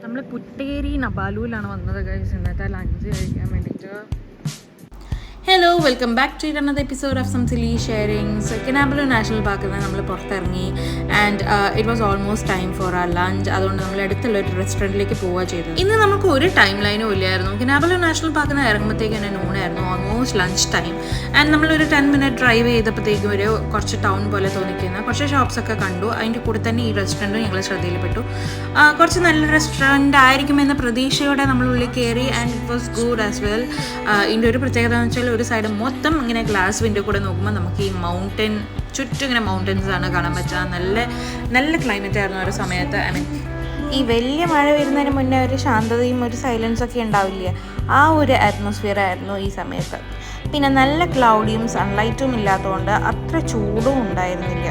നമ്മൾ പുട്ടേരി നബാലുവിലാണ് വന്നത് ഗൈസ് ഇന്നത്തെ ലഞ്ച് കഴിക്കാൻ വേണ്ടിയിട്ട്. Hello, welcome back to another episode of some silly sharings. Kinabalu national പാർക്കിൽ നിന്ന് നമ്മൾ പുറത്തിറങ്ങി and it was almost time for our lunch. അതുകൊണ്ട് നമ്മൾ അടുത്തുള്ള ഒരു റെസ്റ്റോറൻറ്റിലേക്ക് പോവുക ചെയ്തത്. ഇന്ന് നമുക്ക് ഒരു ടൈം ലൈനും ഇല്ലായിരുന്നു. കിനാബലു നാഷണൽ പാർക്കിൽ നിന്ന് ഇറങ്ങുമ്പോഴത്തേക്കും തന്നെ നൂണായിരുന്നു, ഓൾമോസ്റ്റ് ലഞ്ച് ടൈം. ആൻഡ് നമ്മളൊരു 10 മിനിറ്റ് ഡ്രൈവ് ചെയ്തപ്പോഴത്തേക്കും ഒരു കുറച്ച് ടൗൺ പോലെ തോന്നിക്കുന്ന കുറച്ച് ഷോപ്സൊക്കെ കണ്ടു. അതിൻ്റെ കൂടെ തന്നെ ഈ റെസ്റ്റോറൻറ്റും ഞങ്ങൾ ശ്രദ്ധയിൽപ്പെട്ടു. കുറച്ച് നല്ല റെസ്റ്റോറൻറ്റ് ആയിരിക്കുമെന്ന പ്രതീക്ഷയോടെ നമ്മളുള്ളിൽ കയറി and it was good as well. ഇതിൻ്റെ ഒരു പ്രത്യേകത എന്ന് വെച്ചാൽ ഒരു സൈഡ് മൊത്തം ഇങ്ങനെ ഗ്ലാസ് വിൻഡോ കൂടെ നോക്കുമ്പോൾ നമുക്ക് ഈ മൗണ്ടൻ ചുറ്റും ഇങ്ങനെ മൗണ്ടൻസ് ആണ് കാണാൻ പറ്റുക. നല്ല നല്ല ക്ലൈമറ്റ് ആയിരുന്നു ഒരു സമയത്ത്. ഐ മീൻ ഈ വലിയ മഴ വരുന്നതിന് മുന്നേ ഒരു ശാന്തതയും ഒരു സൈലൻസൊക്കെ ഉണ്ടാവില്ല, ആ ഒരു അറ്റ്മോസ്ഫിയർ ആയിരുന്നു ഈ സമയത്ത്. പിന്നെ നല്ല ക്ലൗഡിയും സൺലൈറ്റും ഇല്ലാത്തതുകൊണ്ട് അത്ര ചൂടും ഉണ്ടായിരുന്നില്ല.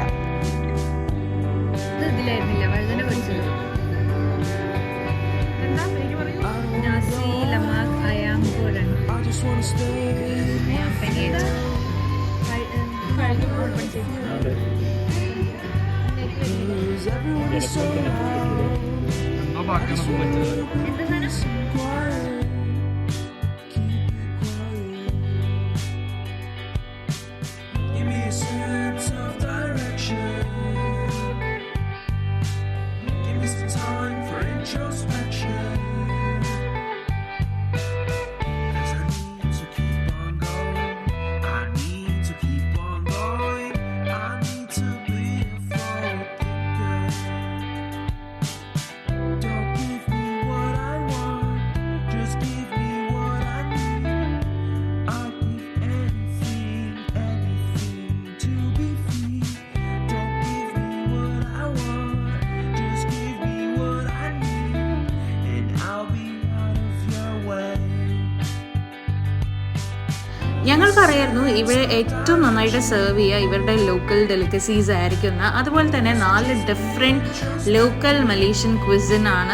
ഞങ്ങൾക്കറിയായിരുന്നു ഇവിടെ ഏറ്റവും നന്നായിട്ട് സെർവ് ചെയ്യുക ഇവരുടെ ലോക്കൽ ഡെലിക്കസീസ് ആയിരിക്കുന്ന, അതുപോലെ തന്നെ 4 ഡിഫറെൻറ്റ് ലോക്കൽ മലേഷ്യൻ ക്വിസിനാണ്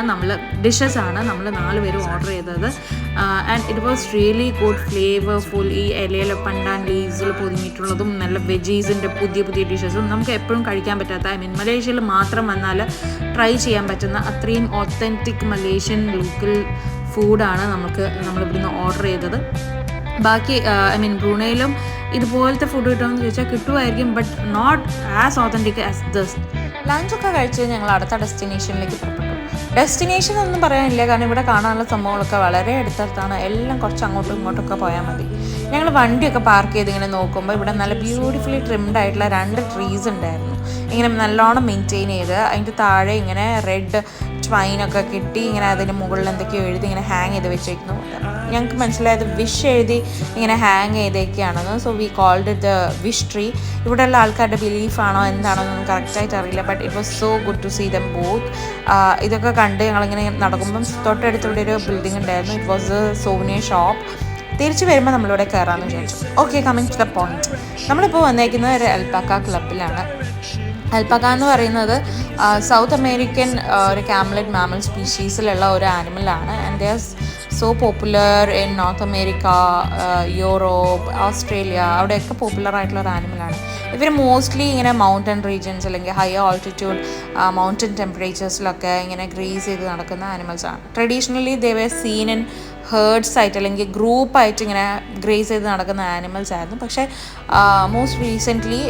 ഡിഷസാണ് നമ്മൾ 4 പേരും ഓർഡർ ചെയ്തത്. And it was really good, flavourful. ഈ ഇലയിലെ പണ്ടാൻ ലീവ്സിൽ പൊതിഞ്ഞിട്ടുള്ളതും നല്ല വെജീസിൻ്റെ പുതിയ പുതിയ ഡിഷസും നമുക്ക് എപ്പോഴും കഴിക്കാൻ പറ്റാത്ത, ഐ മീൻ മലേഷ്യയിൽ മാത്രം വന്നാൽ ട്രൈ ചെയ്യാൻ പറ്റുന്ന അത്രയും ഒത്തൻറ്റിക് മലേഷ്യൻ ലോക്കൽ ഫുഡാണ് നമ്മളിവിടുന്ന് ഓർഡർ ചെയ്തത്. ബാക്കി ഐ മീൻ ബ്രൂണയിലും ഇതുപോലത്തെ ഫുഡ് കിട്ടുമെന്ന് ചോദിച്ചാൽ കിട്ടുമായിരിക്കും, but not as authentic as this. ലഞ്ചൊക്കെ കഴിച്ച് ഞങ്ങൾ അടുത്ത ഡെസ്റ്റിനേഷനിലേക്ക് പുറപ്പെട്ടു. ഡെസ്റ്റിനേഷൻ ഒന്നും പറയാനില്ല, കാരണം ഇവിടെ കാണാനുള്ള സംഭവങ്ങളൊക്കെ വളരെ അടുത്തടുത്താണ്. എല്ലാം കുറച്ച് അങ്ങോട്ടും ഇങ്ങോട്ടൊക്കെ പോയാൽ മതി. ഞങ്ങൾ വണ്ടിയൊക്കെ പാർക്ക് ചെയ്ത് ഇങ്ങനെ നോക്കുമ്പോൾ ഇവിടെ നല്ല ബ്യൂട്ടിഫുള്ളി ട്രിംഡ് ആയിട്ടുള്ള 2 ട്രീസ് ഉണ്ടായിരുന്നു. ഇങ്ങനെ നല്ലോണം മെയിൻറ്റെയിൻ ചെയ്ത് അതിൻ്റെ താഴെ ഇങ്ങനെ റെഡ് ട്വൈനൊക്കെ കിട്ടി ഇങ്ങനെ അതിന് മുകളിൽ എന്തൊക്കെയോ എഴുതി ഇങ്ങനെ ഹാങ് ചെയ്ത് വെച്ചേക്കുന്നു. ഞങ്ങൾക്ക് മനസ്സിലായത് വിഷ് എഴുതി ഇങ്ങനെ ഹാങ് ചെയ്തേക്കാണെന്ന്. So we called it the wish tree. ഇവിടെയുള്ള ആൾക്കാരുടെ ബിലീഫാണോ എന്താണോ എന്നൊന്നും കറക്റ്റായിട്ട് അറിയില്ല, but it was so good to see them both. ഇതൊക്കെ കണ്ട് ഞങ്ങളിങ്ങനെ നടക്കുമ്പം തൊട്ടടുത്തിവിടെ ഒരു ബിൽഡിംഗ് ഉണ്ടായിരുന്നു. It was a souvenir shop. തിരിച്ച് വരുമ്പോൾ നമ്മളിവിടെ കയറാമെന്ന് വിചാരിച്ചു. Okay, coming to the point. നമ്മളിപ്പോൾ വന്നേക്കുന്നത് ഒരു അൽപാക്ക ക്ലബിലാണ്. അൽപാക്ക എന്ന് പറയുന്നത് സൗത്ത് അമേരിക്കൻ ഒരു ക്യാമലറ്റ് മാമൽ സ്പീഷീസിലുള്ള ഒരു ആനിമലാണ്. And they are so popular in North America, Europe, Australia, അവിടെയൊക്കെ പോപ്പുലർ ആയിട്ടുള്ള ഒരു ആനിമലാണ്. ഇവർ മോസ്റ്റ്ലി ഇങ്ങനെ മൗണ്ടൻ റീജിയൻസ് അല്ലെങ്കിൽ ഹയർ ഓൾട്ടിറ്റ്യൂഡ് മൗണ്ടൻ ടെമ്പറേച്ചേഴ്സിലൊക്കെ ഇങ്ങനെ ഗ്രേസ് ചെയ്ത് നടക്കുന്ന ആനിമൽസാണ്. Traditionally they were seen in herds ആയിട്ട് അല്ലെങ്കിൽ ഗ്രൂപ്പായിട്ട് ഇങ്ങനെ ഗ്രേസ് ചെയ്ത് നടക്കുന്ന ആനിമൽസ് ആയിരുന്നു. പക്ഷേ മോസ്റ്റ് റീസെൻ്റ്ലി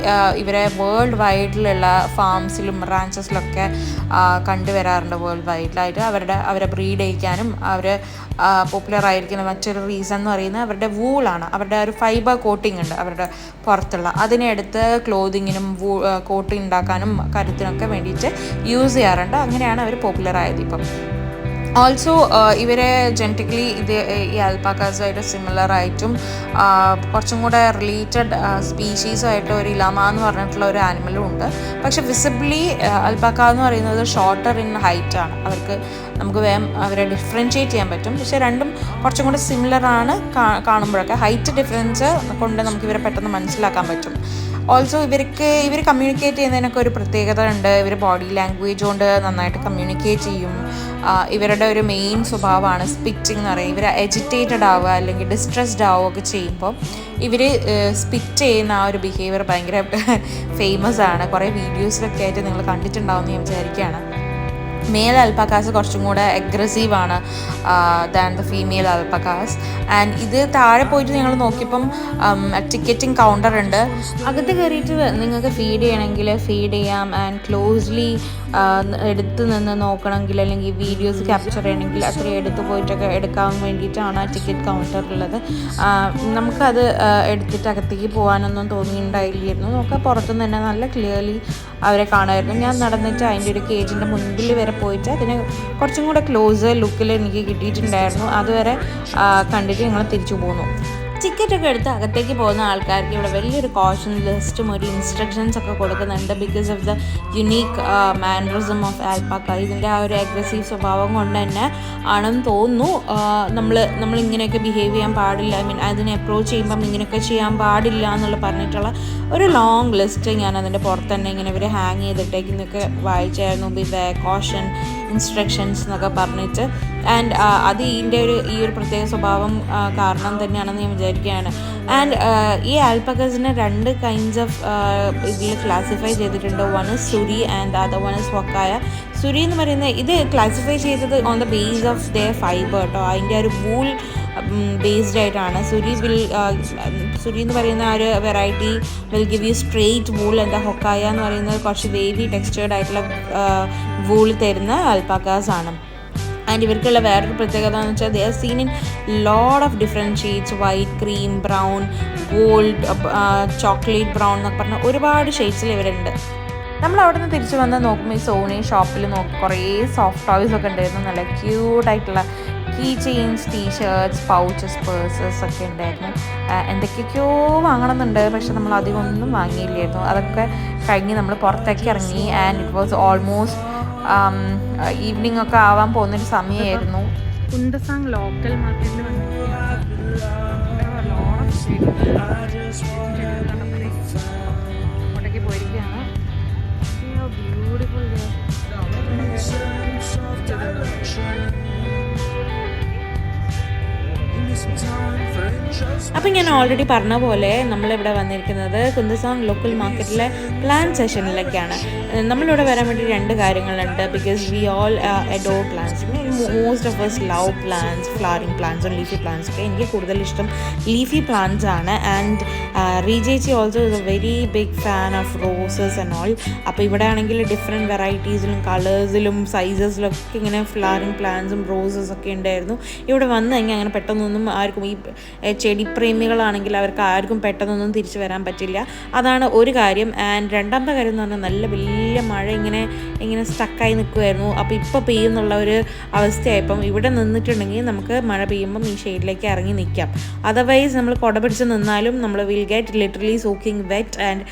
ഇവരെ വേൾഡ് വൈഡിലുള്ള ഫാംസിലും റാഞ്ചസിലൊക്കെ കണ്ടുവരാറുണ്ട്. വേൾഡ് വൈഡിലായിട്ട് അവരെ ബ്രീഡ് ചെയ്യിക്കാനും അവർ പോപ്പുലർ ആയിരിക്കുന്ന മറ്റൊരു റീസൺ എന്ന് പറയുന്നത് അവരുടെ വൂളാണ്. അവരുടെ ഒരു ഫൈബർ കോട്ടിംഗ് ഉണ്ട് അവരുടെ പുറത്തുള്ള, അതിനെടുത്ത് ക്ലോതിങ്ങിനും കോട്ടിങ് ഉണ്ടാക്കാനും കരുത്തിനൊക്കെ വേണ്ടിയിട്ട് യൂസ് ചെയ്യാറുണ്ട്. അങ്ങനെയാണ് അവർ പോപ്പുലർ ആയത് ഇപ്പം. ഓൾസോ ഇവരെ ജനറ്റിക്കലി ഈ അൽപാക്കാസുമായിട്ട് സിമിലർ ആയിട്ടും കുറച്ചും കൂടെ റിലേറ്റഡ് സ്പീഷീസുമായിട്ട് ഒരു ഇലാമ എന്ന് പറഞ്ഞിട്ടുള്ള ഒരു ആനിമലും ഉണ്ട്. പക്ഷെ വിസിബിളി അൽപാക്ക എന്ന് പറയുന്നത് ഷോർട്ടർ ഇൻ ഹൈറ്റാണ്. നമുക്ക് വേഗം അവരെ ഡിഫറൻഷ്യേറ്റ് ചെയ്യാൻ പറ്റും. പക്ഷെ രണ്ടും കുറച്ചും കൂടെ സിമിലർ ആണ് കാണുമ്പോഴൊക്കെ. ഹൈറ്റ് ഡിഫറൻസ് കൊണ്ട് നമുക്ക് ഇവരെ പെട്ടെന്ന് മനസ്സിലാക്കാൻ പറ്റും. ഓൾസോ ഇവർ കമ്മ്യൂണിക്കേറ്റ് ചെയ്യുന്നതിനൊക്കെ ഒരു പ്രത്യേകത ഉണ്ട്. ഇവർ ബോഡി ലാംഗ്വേജ് കൊണ്ട് നന്നായിട്ട് കമ്മ്യൂണിക്കേറ്റ് ചെയ്യും. ഇവരുടെ ഒരു മെയിൻ സ്വഭാവമാണ് സ്പിറ്റിംഗ് എന്ന് പറയുന്നത്. ഇവർ എജിറ്റേറ്റഡ് ആവുക അല്ലെങ്കിൽ ഡിസ്ട്രെസ്ഡ് ആവുകയൊക്കെ ചെയ്യുമ്പോൾ ഇവർ സ്പിറ്റ് ചെയ്യുന്ന ആ ഒരു ബിഹേവിയർ ഭയങ്കര ഫേമസ് ആണ്. കുറേ വീഡിയോസിലൊക്കെ ആയിട്ട് നിങ്ങൾ കണ്ടിട്ടുണ്ടാവുമെന്ന് ഞാൻ വിചാരിക്കുകയാണ്. മെയിൽ അൽപ്പക്കാസ് കുറച്ചും കൂടെ അഗ്രസീവാണ് ദാൻ ദ ഫീമെയിൽ അൽപ്പക്കാസ്. ആൻഡ് ഇത് താഴെ പോയിട്ട് നിങ്ങൾ നോക്കിയപ്പം ടിക്കറ്റിംഗ് കൗണ്ടർ ഉണ്ട്. അകത്ത് കയറിയിട്ട് നിങ്ങൾക്ക് ഫീഡ് ചെയ്യണമെങ്കിൽ ഫീഡ് ചെയ്യാം. ആൻഡ് ക്ലോസ്ലി എടുത്ത് നിന്ന് നോക്കണമെങ്കിൽ അല്ലെങ്കിൽ വീഡിയോസ് ക്യാപ്ചർ ചെയ്യണമെങ്കിൽ അത്രയും എടുത്ത് പോയിട്ടൊക്കെ എടുക്കാൻ വേണ്ടിയിട്ടാണ് ടിക്കറ്റ് കൗണ്ടറുള്ളത്. നമുക്കത് എടുത്തിട്ട് അകത്തേക്ക് പോകാനൊന്നും തോന്നിയിട്ടുണ്ടായില്ലായിരുന്നു. നമുക്ക് പുറത്തുനിന്ന് തന്നെ നല്ല ക്ലിയർലി അവരെ കാണുമായിരുന്നു. ഞാൻ നടന്നിട്ട് അതിൻ്റെ ഒരു കേജിൻ്റെ മുൻപിൽ വരെ പോയിട്ട് അതിന് കുറച്ചും കൂടെ ക്ലോസ് ലുക്കിൽ എനിക്ക് കിട്ടിയിട്ടുണ്ടായിരുന്നു. അതുവരെ കണ്ടിട്ട് ഞങ്ങൾ തിരിച്ചു പോന്നു. ടിക്കറ്റൊക്കെ എടുത്ത് അകത്തേക്ക് പോകുന്ന ആൾക്കാർക്ക് ഇവിടെ വലിയൊരു കോഷൻ ലിസ്റ്റും ഒരു ഇൻസ്ട്രക്ഷൻസ് ഒക്കെ കൊടുക്കുന്നുണ്ട്. Because of the unique mannerism of alpaca. ഇതിൻ്റെ ആ ഒരു അഗ്രസീവ് സ്വഭാവം കൊണ്ട് തന്നെ ആണെന്ന് തോന്നുന്നു നമ്മളിങ്ങനെയൊക്കെ ബിഹേവ് ചെയ്യാൻ പാടില്ല, ഐ മീൻ അതിനെ അപ്രോച്ച് ചെയ്യുമ്പം ഇങ്ങനെയൊക്കെ ചെയ്യാൻ പാടില്ല എന്നുള്ള പറഞ്ഞിട്ടുള്ള ഒരു ലോങ് ലിസ്റ്റ് ഞാൻ അതിൻ്റെ പുറത്ത് തന്നെ ഇങ്ങനെ ഇവർ ഹാങ് ചെയ്തിട്ടേക്കുന്നൊക്കെ വായിച്ചായിരുന്നു. ബി കോഷൻ ഇൻസ്ട്രക്ഷൻസ് എന്നൊക്കെ പറഞ്ഞിട്ട്. ആൻഡ് അത് ഈ ഒരു പ്രത്യേക സ്വഭാവം കാരണം തന്നെയാണെന്ന് ഞാൻ വിചാരിക്കുകയാണ്. ആൻഡ് ഈ ആൽപ്പക്കസിനെ 2 kinds ഓഫ് ഇതിൽ ക്ലാസിഫൈ ചെയ്തിട്ടുണ്ട്. One is suri and other one is huacaya. Suri എന്ന് പറയുന്നത് ഇത് ക്ലാസിഫൈ ചെയ്തത് on the base of their fibre കേട്ടോ. അതിൻ്റെ ഒരു വൂൾ ബേസ്ഡ് ആയിട്ടാണ്. സുരി എന്ന് പറയുന്ന ആ ഒരു variety will give you straight wool. എന്താ ഹൊക്കായ എന്ന് പറയുന്നത് കുറച്ച് വേവി ടെക്സ്ചേർഡ് ആയിട്ടുള്ള വൂൾ തരുന്ന അൽപ്പാക്കാസ് ആണ്. ആൻഡ് ഇവർക്കുള്ള വേറൊരു പ്രത്യേകത എന്ന് വെച്ചാൽ they are seen in lot of different shades. White, cream, brown, gold, chocolate brown എന്നൊക്കെ പറഞ്ഞാൽ ഒരുപാട് ഷെയ്ഡ്സിൽ ഇവരുണ്ട്. നമ്മൾ അവിടെ നിന്ന് തിരിച്ച് വന്ന് നോക്കുമ്പോൾ ഈ സോണി ഷോപ്പിൽ കുറേ സോഫ്റ്റ് ടോയ്സ് ഒക്കെ ഉണ്ടായിരുന്നു. നല്ല ക്യൂട്ടായിട്ടുള്ള key chains, T shirts, pouches, purses ഒക്കെ ഉണ്ടായിരുന്നു. എന്തൊക്കെയൊക്കെയോ വാങ്ങണമെന്നുണ്ട്, പക്ഷെ നമ്മൾ അധികം ഒന്നും വാങ്ങിയില്ലായിരുന്നു. അതൊക്കെ കഴിഞ്ഞ് നമ്മൾ പുറത്തേക്ക് ഇറങ്ങി. And it was almost evening ഒക്കെ ആവാൻ പോകുന്നൊരു സമയമായിരുന്നു. കുന്തസാങ് ലോക്കൽ മാർക്കറ്റിൽ അങ്ങോട്ടേക്ക് പോയിരിക്കുകയാണ്. ബ്യൂട്ടിഫുൾ. അപ്പം ഞാൻ ഓൾറെഡി പറഞ്ഞ പോലെ നമ്മളിവിടെ വന്നിരിക്കുന്നത് കുന്തസാങ് ലോക്കൽ മാർക്കറ്റിലെ പ്ലാന്റ് സെഷനിലേക്കാണ്. നമ്മളിവിടെ വരാൻ വേണ്ടി 2 കാര്യങ്ങളുണ്ട്. Because we all adore plants. Most of us love plants, flowering പ്ലാന്റ്സും ലീഫി പ്ലാന്റ്സ് ഒക്കെ. എനിക്ക് കൂടുതൽ ഇഷ്ടം ലീഫി പ്ലാന്റ്സ് ആണ്. ആൻഡ് റീജേച്ചി also is a very big fan of roses and all. അപ്പോൾ ഇവിടെ ആണെങ്കിൽ ഡിഫറെൻറ്റ് വെറൈറ്റീസിലും കളേഴ്സിലും സൈസസിലും ഒക്കെ ഇങ്ങനെ ഫ്ലവറിങ് പ്ലാന്റ്സും റോസസ് ഒക്കെ ഉണ്ടായിരുന്നു. ഇവിടെ വന്നു കഴിഞ്ഞാൽ അങ്ങനെ പെട്ടെന്നൊന്നും ആർക്കും ഈ ചെടി പ്രേമികളാണെങ്കിൽ അവർക്ക് ആർക്കും പെട്ടെന്നൊന്നും തിരിച്ചു വരാൻ പറ്റില്ല. അതാണ് ഒരു കാര്യം. ആൻഡ് രണ്ടാമത്തെ കാര്യം എന്ന് പറഞ്ഞാൽ നല്ല വലിയ മഴ ഇങ്ങനെ സ്റ്റക്കായി നിൽക്കുമായിരുന്നു. അപ്പോൾ ഇപ്പോൾ പെയ്യുന്നുള്ള ഒരു അവസ്ഥയായപ്പം ഇവിടെ നിന്നിട്ടുണ്ടെങ്കിൽ നമുക്ക് മഴ പെയ്യുമ്പം ഈ ഷെയ്ഡിലേക്ക് ഇറങ്ങി നിൽക്കാം. അതർവൈസ് നമ്മൾ കുട പിടിച്ച് നിന്നാലും നമ്മൾ will get literally soaking wet. And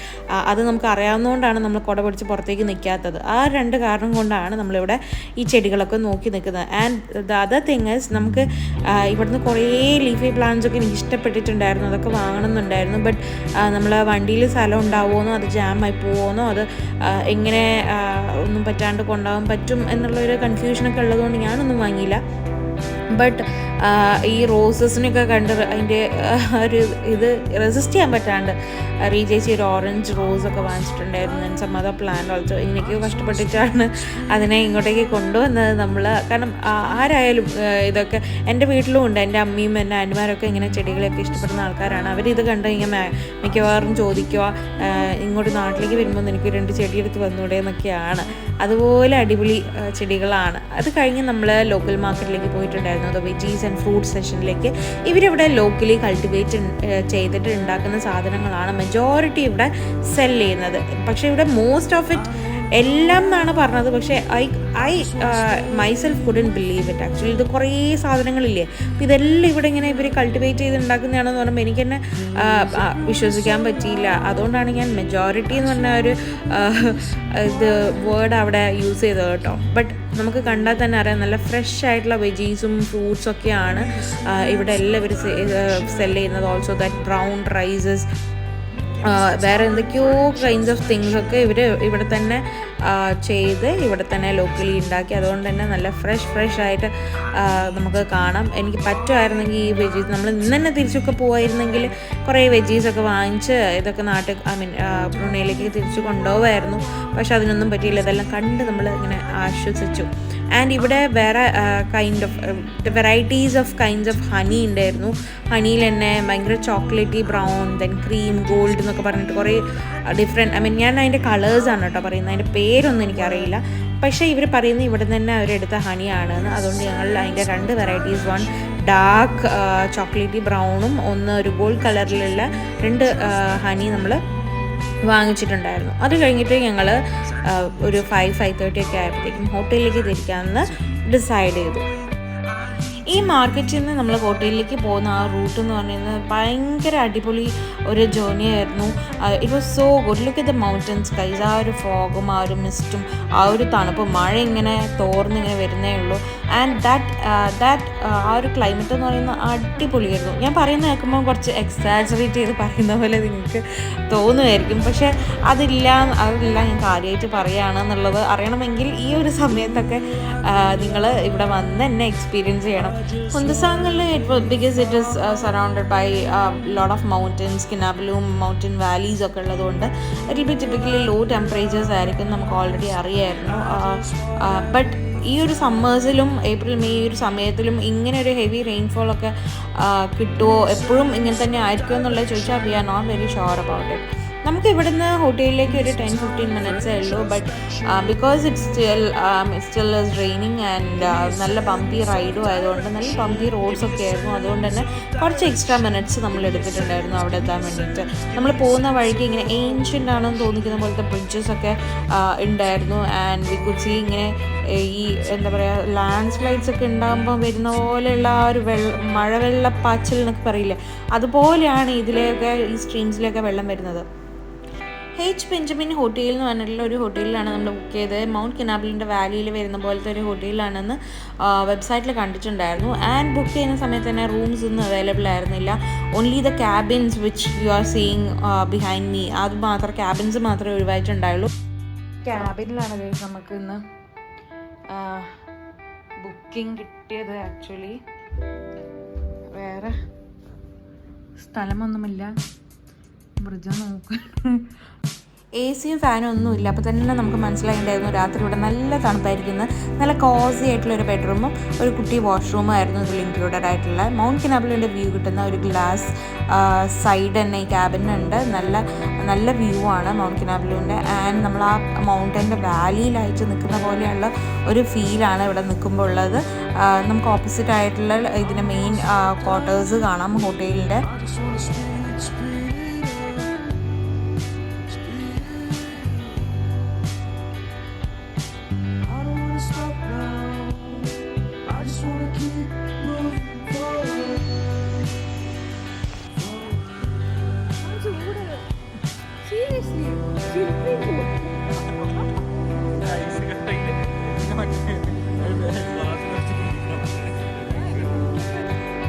അത് നമുക്ക് അറിയാവുന്നതുകൊണ്ടാണ് നമ്മൾ കുട പിടിച്ച് പുറത്തേക്ക് നിൽക്കാത്തത്. ആ 2 കാരണം കൊണ്ടാണ് നമ്മളിവിടെ ഈ ചെടികളൊക്കെ നോക്കി നിൽക്കുന്നത്. And the other thing is നമുക്ക് ഇവിടുന്ന് കുറേ ലീഫി പ്ലാന്റ്സ് ഒക്കെ എനിക്ക് ഇഷ്ടപ്പെട്ടിട്ടുണ്ടായിരുന്നു. അതൊക്കെ വാങ്ങണമെന്നുണ്ടായിരുന്നു. ബട്ട് നമ്മൾ വണ്ടിയിൽ സ്ഥലം ഉണ്ടാവുമെന്നോ അത് ജാമായി പോകുമെന്നോ അത് എങ്ങനെ ഒന്നും പറ്റാണ്ട് കൊണ്ടുപോകാൻ പറ്റും എന്നുള്ളൊരു കൺഫ്യൂഷനൊക്കെ ഉള്ളതുകൊണ്ട് ഞാനൊന്നും വാങ്ങിയില്ല. ബട്ട് ഈ റോസസിനൊക്കെ കണ്ട് അതിൻ്റെ ഒരു ഇത് റെസിസ്റ്റ് ചെയ്യാൻ പറ്റാണ്ട് റീജേച്ചി ഒരു ഓറഞ്ച് റോസൊക്കെ വാങ്ങിച്ചിട്ടുണ്ടായിരുന്നു. ഞാൻ സം അതർ പ്ലാന്റ് ഓൾസോ. എനിക്കൊക്കെ കഷ്ടപ്പെട്ടിട്ടാണ് അതിനെ ഇങ്ങോട്ടേക്ക് കൊണ്ടുവന്നത് നമ്മൾ. കാരണം ആരായാലും ഇതൊക്കെ എൻ്റെ വീട്ടിലും ഉണ്ട്. എൻ്റെ അമ്മയും എൻ്റെ ആൻറ്റിമാരൊക്കെ ഇങ്ങനെ ചെടികളെയൊക്കെ ഇഷ്ടപ്പെടുന്ന ആൾക്കാരാണ്. അവരിത് കണ്ട് ഇങ്ങനെ മിക്കവാറും ചോദിക്കുക, ഇങ്ങോട്ട് നാട്ടിലേക്ക് വരുമ്പോൾ എനിക്ക് 2 ചെടി എടുത്ത് വന്നൂടെ എന്നൊക്കെയാണ്. അതുപോലെ അടിപൊളി ചെടികളാണ്. അത് കഴിഞ്ഞ് നമ്മൾ ലോക്കൽ മാർക്കറ്റിലേക്ക് പോയിട്ടുണ്ടായിരുന്നു. അത് വെജീസ് ആൻഡ് ഫ്രൂട്ട് സെഷനിലേക്ക്. ഇവരിവിടെ ലോക്കലി കൾട്ടിവേറ്റ് ചെയ്തിട്ട് ഉണ്ടാക്കുന്ന സാധനങ്ങളാണ് മെജോറിറ്റി ഇവിടെ സെൽ ചെയ്യുന്നത്. പക്ഷേ ഇവിടെ മോസ്റ്റ് ഓഫ് ഇറ്റ് എല്ലാം എന്നാണ് പറഞ്ഞത്. പക്ഷേ I myself couldn't believe it. Actually ഇത് കുറേ സാധനങ്ങളില്ലേ, അപ്പോൾ ഇതെല്ലാം ഇവിടെ ഇങ്ങനെ ഇവർ കൾട്ടിവേറ്റ് ചെയ്ത് ഉണ്ടാക്കുന്നതാണെന്ന് പറയുമ്പോൾ എനിക്ക് തന്നെ വിശ്വസിക്കാൻ പറ്റിയില്ല. അതുകൊണ്ടാണ് ഞാൻ മെജോറിറ്റി എന്ന് പറഞ്ഞ ഒരു ഇത് വേർഡ് അവിടെ യൂസ് ചെയ്തത് കേട്ടോ. ബട്ട് നമുക്ക് കണ്ടാൽ തന്നെ അറിയാം നല്ല ഫ്രഷ് ആയിട്ടുള്ള വെജീസും ഫ്രൂട്ട്സൊക്കെയാണ് ഇവിടെ എല്ലാവരും സെല് ചെയ്യുന്നത്. ഓൾസോ ദാറ്റ് ബ്രൗൺ റൈസസ് വേറെ എന്തൊക്കെയോ കൈൻഡ്സ് ഓഫ് തിങ്സൊക്കെ ഇവർ ഇവിടെ തന്നെ ചെയ്ത് ഇവിടെ തന്നെ ലോക്കലി ഉണ്ടാക്കി. അതുകൊണ്ട് തന്നെ നല്ല ഫ്രഷ് ആയിട്ട് നമുക്ക് കാണാം. എനിക്ക് പറ്റുമായിരുന്നെങ്കിൽ ഈ വെജീസ് നമ്മൾ ഇന്ന് തന്നെ തിരിച്ചൊക്കെ പോകുമായിരുന്നെങ്കിൽ കുറേ വെജീസൊക്കെ വാങ്ങിച്ച് ഇതൊക്കെ ബ്രൂണയിലേക്ക് തിരിച്ചു കൊണ്ടുപോകുമായിരുന്നു. പക്ഷെ അതിനൊന്നും പറ്റിയില്ല. ഇതെല്ലാം കണ്ട് നമ്മൾ ഇങ്ങനെ ആശ്വസിച്ചു. ആൻഡ് ഇവിടെ വേറെ varieties of kinds of honey ഉണ്ടായിരുന്നു. ഹണിയിൽ തന്നെ ഭയങ്കര chocolatey brown, then cream, gold എന്നൊക്കെ പറഞ്ഞിട്ട് കുറേ ഡിഫറെൻറ്റ് ഞാൻ അതിൻ്റെ കളേഴ്സാണ് കേട്ടോ പറയുന്നത്, അതിൻ്റെ പേരൊന്നും എനിക്കറിയില്ല. പക്ഷേ ഇവർ പറയുന്നത് ഇവിടെ തന്നെ അവരെടുത്ത ഹണിയാണെന്ന്. അതുകൊണ്ട് ഞങ്ങൾ അതിൻ്റെ 2 വെറൈറ്റീസ്, വൺ ഡാർക്ക് ചോക്ലേറ്റി ബ്രൗണും ഒന്ന് ഒരു ഗോൾഡ് കളറിലുള്ള 2 ഹണി നമ്മൾ വാങ്ങിച്ചിട്ടുണ്ടായിരുന്നു. അത് കഴിഞ്ഞിട്ട് ഞങ്ങൾ ഒരു 5:30 ഒക്കെ ആയപ്പോഴത്തേക്കും ഹോട്ടലിലേക്ക് തിരിക്കാമെന്ന് ഡിസൈഡ് ചെയ്തു. ഈ മാർക്കറ്റിൽ നിന്ന് നമ്മൾ ഹോട്ടലിലേക്ക് പോകുന്ന ആ റൂട്ട് എന്ന് പറയുന്നത് ഭയങ്കര അടിപൊളി ഒരു ജേർണി ആയിരുന്നു. It was so good. Look at the mountains guys. ആ ഒരു ഫോഗും ആ ഒരു മിസ്റ്റും ആ ഒരു തണുപ്പും, മഴ ഇങ്ങനെ തോർന്നിങ്ങനെ വരുന്നേ ഉള്ളൂ. ആൻഡ് ദാറ്റ് ആ ഒരു ക്ലൈമറ്റ് എന്ന് പറയുന്നത് അടിപൊളിയായിരുന്നു. ഞാൻ പറയുന്ന കേൾക്കുമ്പോൾ കുറച്ച് എക്സാജറേറ്റ് ചെയ്ത് പറയുന്ന പോലെ നിങ്ങൾക്ക് തോന്നുമായിരിക്കും. പക്ഷേ അതില്ല ഞാൻ കാര്യമായിട്ട് പറയുകയാണെന്നുള്ളത് അറിയണമെങ്കിൽ ഈ ഒരു സമയത്തൊക്കെ നിങ്ങൾ ഇവിടെ വന്ന് എന്നെ എക്സ്പീരിയൻസ് ചെയ്യണം. കുന്തസാങ്ങളിൽ because it is surrounded by lot of mountains, കിനാബലും മൗണ്ടൻ വാലീസ് ഒക്കെ ഉള്ളതുകൊണ്ട് it will be typically low temperatures ആയിരിക്കും. നമുക്ക് ഓൾറെഡി അറിയായിരുന്നു. ബട്ട് ഈ ഒരു സമ്മേഴ്സിലും ഏപ്രിൽ മെയ് ഒരു സമയത്തിലും ഇങ്ങനെ ഒരു ഹെവി റെയിൻഫോളൊക്കെ കിട്ടുമോ, എപ്പോഴും ഇങ്ങനെ തന്നെ ആയിരിക്കുമോ എന്നുള്ളത് ചോദിച്ചാൽ we are not very sure about it. നമുക്ക് ഇവിടുന്ന് ഹോട്ടലിലേക്ക് ഒരു 10-15 മിനിറ്റ്സേ ഉള്ളൂ. But because it's still is raining and നല്ല ബമ്പി റൈഡും ആയതുകൊണ്ട് നല്ല ബമ്പി റോഡ്സൊക്കെ ആയിരുന്നു. അതുകൊണ്ട് തന്നെ കുറച്ച് എക്സ്ട്രാ മിനിറ്റ്സ് നമ്മൾ എടുത്തിട്ടുണ്ടായിരുന്നു അവിടെ എത്താൻ വേണ്ടിയിട്ട്. നമ്മൾ പോകുന്ന വഴിക്ക് ഇങ്ങനെ ഏൻഷ്യൻ്റ് ആണെന്ന് തോന്നിക്കുന്ന പോലത്തെ ബ്രിഡ്ജസൊക്കെ ഉണ്ടായിരുന്നു. ആൻഡ് വി കുഡ് സീ ഇങ്ങനെ ഈ എന്താ പറയുക ലാൻഡ് സ്ലൈഡ്സ് ഒക്കെ ഉണ്ടാകുമ്പോൾ വരുന്ന പോലെയുള്ള ആ ഒരു മഴവെള്ളപ്പാച്ചിൽ എന്നൊക്കെ പറയില്ലേ, അതുപോലെയാണ് ഇതിലെയൊക്കെ ഈ സ്ട്രീംസിലൊക്കെ വെള്ളം വരുന്നത്. H. ബെഞ്ചമിൻ ഹോട്ടൽ എന്ന് പറഞ്ഞിട്ടുള്ള ഒരു ഹോട്ടലിലാണ് നമ്മൾ ബുക്ക് ചെയ്തത്. മൗണ്ട് കിനാബലിൻ്റെ വാലിയിൽ വരുന്ന പോലത്തെ ഒരു ഹോട്ടലിലാണെന്ന് വെബ്സൈറ്റിൽ കണ്ടിട്ടുണ്ടായിരുന്നു. ആൻഡ് ബുക്ക് ചെയ്യുന്ന സമയത്ത് തന്നെ റൂംസ് ഒന്നും അവൈലബിൾ ആയിരുന്നില്ല. Only the cabins which you are seeing behind me, അത് മാത്രം ക്യാബിൻസ് മാത്രമേ ഒഴിവായിട്ടുണ്ടായുള്ളൂ. ക്യാബിനിലാണ് നമുക്ക് ഇന്ന് ബുക്കിംഗ് കിട്ടിയത്. ആക്ച്വലി വേറെ സ്ഥലമൊന്നുമില്ല. ബ്രിഡ്ജ് നോക്കാൻ AC-യും ഫാനും ഒന്നുമില്ല. അപ്പോൾ തന്നെ നമുക്ക് മനസ്സിലായിട്ടുണ്ടായിരുന്നു രാത്രി ഇവിടെ നല്ല തണുപ്പായിരിക്കുന്നു. നല്ല കോസി ആയിട്ടുള്ളൊരു ബെഡ്റൂമും ഒരു കുട്ടി വാഷ്റൂമും ആയിരുന്നു ഇതിൽ ഇൻക്ലൂഡഡ് ആയിട്ടുള്ള. മൗണ്ട് കിനാബലിൻ്റെ വ്യൂ കിട്ടുന്ന ഒരു ഗ്ലാസ് സൈഡ് തന്നെ ഈ ക്യാബിനുണ്ട്. നല്ല വ്യൂ ആണ് മൗണ്ട് കിനാബലിൻ്റെ. ആൻഡ് നമ്മൾ ആ മൗണ്ടൻ്റെ വാലിയിലായിട്ട് നിൽക്കുന്ന പോലെയുള്ള ഒരു ഫീലാണ് ഇവിടെ നിൽക്കുമ്പോൾ ഉള്ളത്. നമുക്ക് ഓപ്പോസിറ്റ് ആയിട്ടുള്ള ഇതിൻ്റെ മെയിൻ ക്വാർട്ടേഴ്സ് കാണാം ഹോട്ടലിൻ്റെ.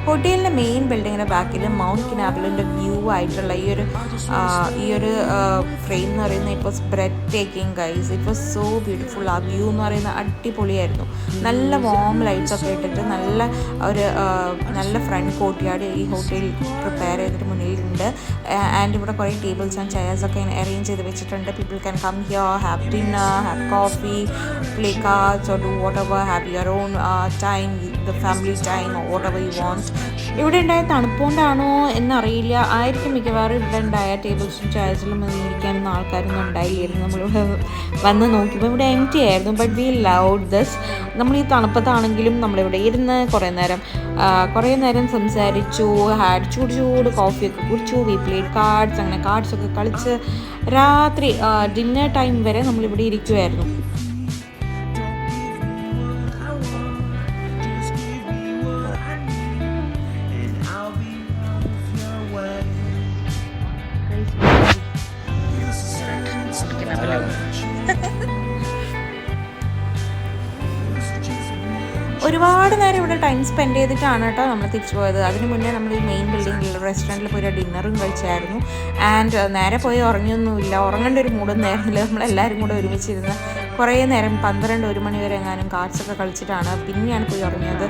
ഹോട്ടലിൻ്റെ മെയിൻ ബിൽഡിങ്ങിൻ്റെ ബാക്കിൽ മൗണ്ട് കിനാബലിൻ്റെ വ്യൂ ആയിട്ടുള്ള ഈ ഒരു ഫ്രെയിം എന്ന് പറയുന്നത് it was breath taking guys. It was so beautiful. ആ വ്യൂ എന്ന് പറയുന്നത് അടിപൊളിയായിരുന്നു. നല്ല വാം ലൈറ്റ്സ് ഒക്കെ ഇട്ടിട്ട് നല്ല ഫ്രണ്ട് കോർട്ട്യാർഡ് ഈ ഹോട്ടൽ പ്രിപ്പയർ ചെയ്തിട്ട് മുന്നിലുണ്ട്. ആൻഡ് ഇവിടെ കുറേ ടേബിൾസ് ആൻഡ് ചെയർസ് ഒക്കെ അറേഞ്ച് ചെയ്ത് വെച്ചിട്ടുണ്ട്. People can come here, have dinner, have coffee, play cards or do whatever, have your own time, the family time or whatever you want. ഇവിടെ ഉണ്ടായ തണുപ്പുകൊണ്ടാണോ എന്നറിയില്ല, ആയിരിക്കും മിക്കവാറും ഇവിടെ ഉണ്ടായ ടേബിൾസും ചെയർസിലും ഇരിക്കാനൊന്നും ആൾക്കാരൊന്നും ഉണ്ടായില്ലായിരുന്നു. നമ്മളിവിടെ വന്ന് നോക്കിയപ്പോൾ ഇവിടെ എംപ്റ്റി ആയിരുന്നു. But we loved this. നമ്മൾ ഈ തണുപ്പത്താണെങ്കിലും നമ്മളിവിടെ ഇരുന്ന് കുറേ നേരം സംസാരിച്ചു, ചൂട് കോഫിയൊക്കെ കുടിച്ചു, വി പ്ലേഡ് കാർഡ്സ്, അങ്ങനെ കാർഡ്സൊക്കെ കളിച്ച് രാത്രി ഡിന്നർ ടൈം വരെ നമ്മളിവിടെ ഇരിക്കുമായിരുന്നു. ഒരുപാട് നേരം ഇവിടെ ടൈം സ്പെൻഡ് ചെയ്തിട്ടാണ് കേട്ടോ നമ്മൾ തിരിച്ചു പോയത്. അതിന് മുന്നേ നമ്മൾ ഈ മെയിൻ ബിൽഡിങ്ങിൽ റെസ്റ്റോറൻറ്റിൽ പോയി ഡിന്നറും കഴിച്ചായിരുന്നു. ആൻഡ് നേരെ പോയി ഉറങ്ങിയൊന്നുമില്ല, ഉറങ്ങേണ്ട ഒരു മൂടൊന്നും ആയിരുന്നില്ല. നമ്മളെല്ലാവരും കൂടെ ഒരുമിച്ചിരുന്ന് കുറേ നേരം 12-1 മണി വരെ എങ്ങാനും കാർഡ്സൊക്കെ കളിച്ചിട്ടാണ് പിന്നെയാണ് പോയി ഉറങ്ങിയത്.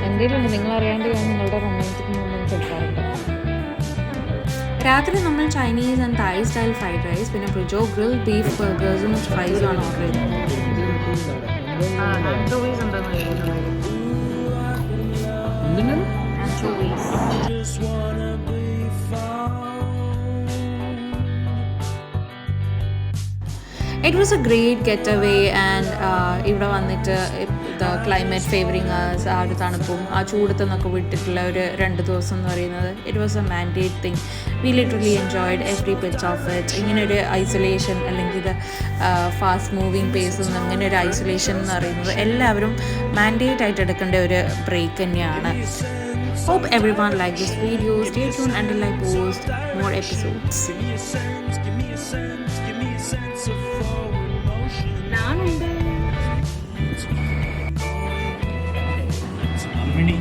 എന്തെങ്കിലും നിങ്ങൾ അറിയാണ്ട് ഞാൻ നിങ്ങളുടെ റൊമാൻറ്റിക് മൊമെൻറ്റ്സ് എടുക്കാറുണ്ട്. രാത്രി നമ്മൾ Chinese and Thai style fried rice പിന്നെ ബ്രിജോ ഗ്രിൽ ബീഫ് ബർഗേഴ്സും ഫ്രൈസുമാണ് ഓർഡർ ചെയ്തത്. It was a great getaway and ഇവിടെ വന്നിട്ട് the climate favoring us, ആ ഒരു തണുപ്പും ആ ചൂടത്തു നിന്നൊക്കെ വിട്ടിട്ടുള്ള ഒരു 2 ദിവസം എന്ന് പറയുന്നത് it was a mandate thing. We literally enjoyed every bit of it. ഇങ്ങനെ ഒരു ഐസൊലേഷൻ അല്ലെങ്കിൽ ഇത് ഫാസ്റ്റ് മൂവിങ് പേസ് ഒന്നും ഇങ്ങനെ ഒരു ഐസൊലേഷൻ എന്ന് പറയുന്നത് എല്ലാവരും മാൻഡേറ്റ് ആയിട്ട് എടുക്കേണ്ട ഒരു ബ്രേക്ക് തന്നെയാണ്. Hope everyone liked this video. Stay tuned until I post more episodes. Mini